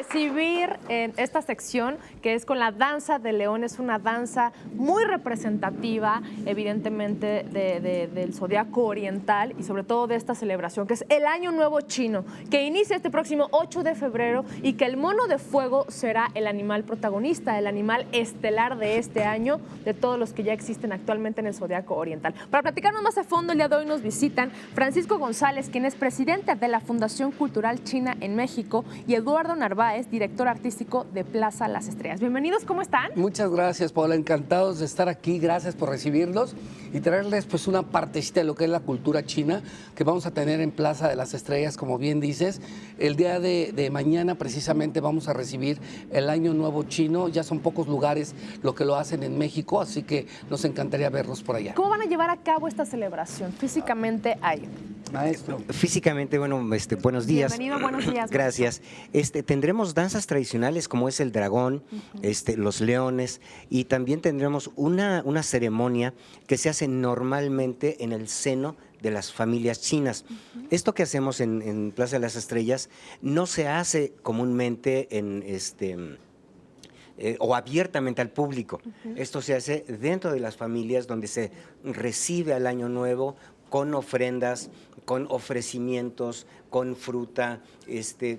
recibir en esta sección que es con la danza de león. Es una danza muy representativa, evidentemente, del zodiaco oriental y sobre todo de esta celebración que es el Año Nuevo Chino, que inicia este próximo 8 de febrero y que el mono de fuego será el animal protagonista, el animal estelar de este año, de todos los que ya existen actualmente en el zodiaco oriental. Para platicarnos más a fondo, el día de hoy nos visitan Francisco González, quien es presidente de la Fundación Cultural China en México, y Eduardo Narváez, director artístico de Plaza Las Estrellas. Bienvenidos, ¿cómo están? Muchas gracias, Paola, encantados de estar aquí, gracias por recibirnos y traerles pues una partecita de lo que es la cultura china que vamos a tener en Plaza de las Estrellas, como bien dices. El día de mañana precisamente vamos a recibir el Año Nuevo Chino, ya son pocos lugares lo que lo hacen en México, así que nos encantaría verlos por allá. ¿Cómo van a llevar a cabo esta celebración? Físicamente hay. Maestro. Físicamente, bueno, buenos días. Bienvenido, buenos días. Gracias. Tendremos danzas tradicionales como es el dragón, los leones, y también tendremos una ceremonia que se hace normalmente en el seno de las familias chinas. Esto que hacemos en Plaza de las Estrellas no se hace comúnmente o abiertamente al público. Esto se hace dentro de las familias, donde se recibe al Año Nuevo con ofrendas, con ofrecimientos, con fruta,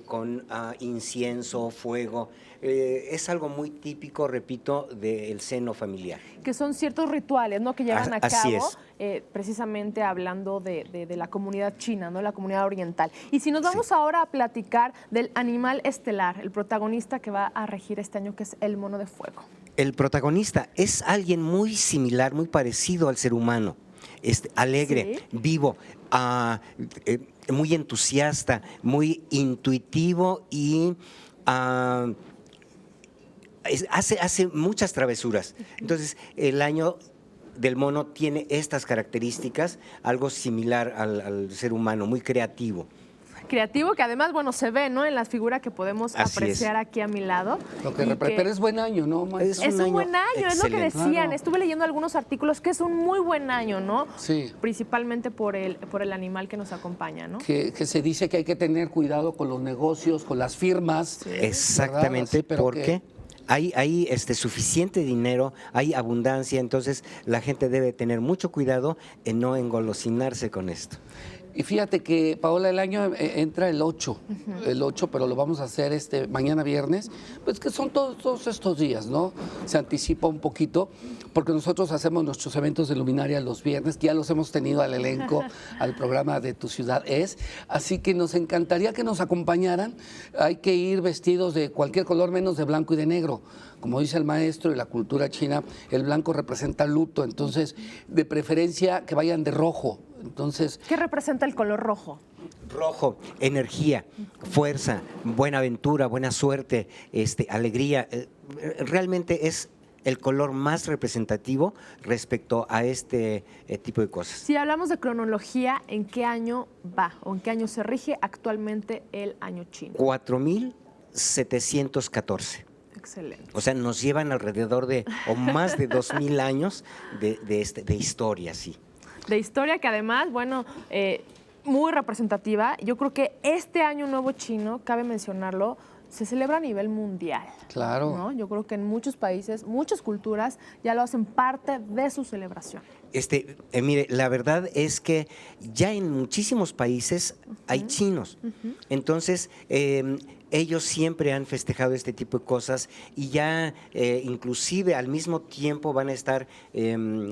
con incienso, fuego. Es algo muy típico, repito, del seno familiar. Que son ciertos rituales, ¿no?, que llevan a Así cabo, es. precisamente hablando de la comunidad china, ¿no?, la comunidad oriental. Y si nos vamos ahora a platicar del animal estelar, el protagonista que va a regir este año, que es el mono de fuego. El protagonista es alguien muy similar, muy parecido al ser humano. Alegre, ¿Sí? vivo, muy entusiasta, muy intuitivo y hace muchas travesuras. Entonces, el año del mono tiene estas características, algo similar al ser humano, muy creativo. Creativo, que además, bueno, se ve, ¿no?, en las figuras que podemos apreciar aquí a mi lado. Pero es buen año, ¿no, maestro? Es un buen año, es lo que decían. Claro. Estuve leyendo algunos artículos que es un muy buen año, ¿no? Sí. Principalmente por el animal que nos acompaña, ¿no? Que se dice que hay que tener cuidado con los negocios, con las firmas. Sí. Exactamente, porque hay suficiente dinero, hay abundancia, entonces la gente debe tener mucho cuidado en no engolosinarse con esto. Y fíjate que, Paola, el año entra el 8, pero lo vamos a hacer mañana viernes, pues que son todos estos días, ¿no? Se anticipa un poquito, porque nosotros hacemos nuestros eventos de luminaria los viernes, que ya los hemos tenido al elenco, al programa de Tu Ciudad Es, así que nos encantaría que nos acompañaran. Hay que ir vestidos de cualquier color menos de blanco y de negro. Como dice el maestro, y la cultura china, el blanco representa luto, entonces de preferencia que vayan de rojo. Entonces, ¿qué representa el color rojo? Rojo, energía, fuerza, buena aventura, buena suerte, alegría. Realmente es el color más representativo respecto a este tipo de cosas. Si hablamos de cronología, ¿en qué año va o en qué año se rige actualmente el año chino? 4714. Excelente. O sea, nos llevan alrededor o más de 2000 años de historia, sí. De historia que además, bueno, muy representativa. Yo creo que este Año Nuevo Chino, cabe mencionarlo, se celebra a nivel mundial. claro. ¿No? Yo creo que en muchos países, muchas culturas ya lo hacen parte de su celebración. Mire, la verdad es que ya en muchísimos países hay chinos. Entonces, ellos siempre han festejado este tipo de cosas y ya inclusive al mismo tiempo van a estar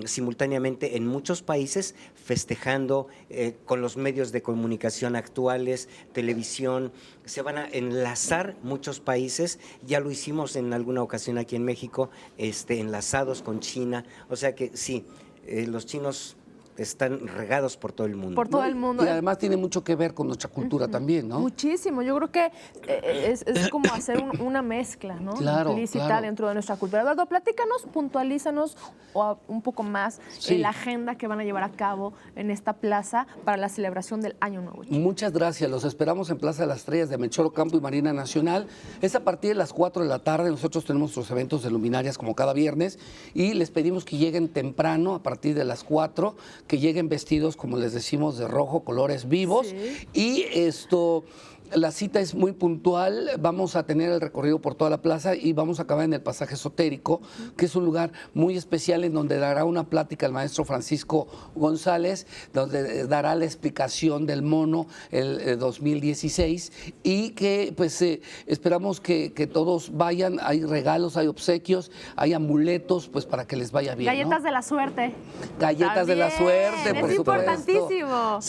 simultáneamente en muchos países festejando con los medios de comunicación actuales, televisión. Se van a enlazar muchos países, ya lo hicimos en alguna ocasión aquí en México, enlazados con China. O sea que sí, los chinos están regados por todo el mundo. Por todo el mundo. Y además tiene mucho que ver con nuestra cultura también, ¿no? Muchísimo. Yo creo que es como hacer una mezcla, ¿no? Claro, implícita claro. dentro de nuestra cultura. Eduardo, platícanos, puntualízanos un poco más la agenda que van a llevar a cabo en esta plaza para la celebración del Año Nuevo Chino. Muchas gracias. Los esperamos en Plaza de las Estrellas de Melchor Ocampo y Marina Nacional. Es a partir de las 4 de la tarde. Nosotros tenemos nuestros eventos de luminarias como cada viernes y les pedimos que lleguen temprano, a partir de las 4, que lleguen vestidos, como les decimos, de rojo, colores vivos. Sí. Y La cita es muy puntual, vamos a tener el recorrido por toda la plaza y vamos a acabar en el pasaje esotérico, que es un lugar muy especial en donde dará una plática el maestro Francisco González, donde dará la explicación del mono el 2016 y que pues esperamos que todos vayan, hay regalos, hay obsequios, hay amuletos, pues para que les vaya bien. Galletas ¿no? de la suerte. Galletas de la También, suerte, por es supuesto. importantísimo.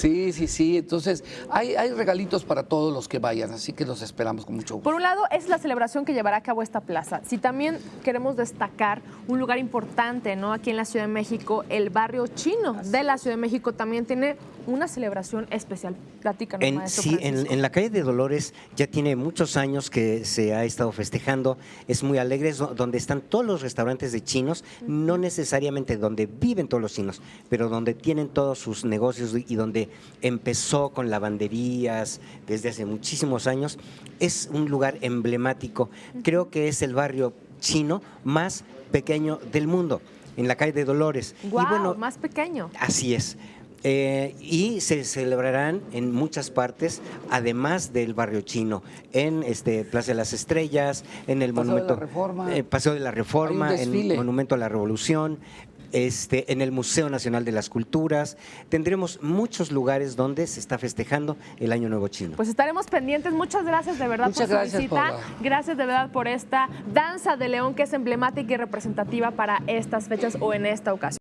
Sí. Entonces, hay regalitos para todos los que vayan, así que los esperamos con mucho gusto. Por un lado, es la celebración que llevará a cabo esta plaza. Si también queremos destacar un lugar importante, ¿no? Aquí en la Ciudad de México, el barrio chino de la Ciudad de México también tiene una celebración especial. Platícanos, maestro Sí, Francisco. en la calle de Dolores ya tiene muchos años que se ha estado festejando. Es muy alegre, es donde están todos los restaurantes de chinos, no necesariamente donde viven todos los chinos, pero donde tienen todos sus negocios y donde empezó con lavanderías desde hace muchísimos años. Es un lugar emblemático. Creo que es el barrio chino más pequeño del mundo, en la calle de Dolores. Guau, Y bueno, más pequeño. así es. Y se celebrarán en muchas partes, además del barrio chino, en Plaza de las Estrellas, en el Paseo de la Monumento Reforma. Paseo de la Reforma, Hay un en desfile. Monumento a la Revolución, en el Museo Nacional de las Culturas. Tendremos muchos lugares donde se está festejando el Año Nuevo Chino. Pues estaremos pendientes. Muchas gracias de verdad Muchas por su gracias, visita. Paula. Gracias de verdad por esta danza de león que es emblemática y representativa para estas fechas o en esta ocasión.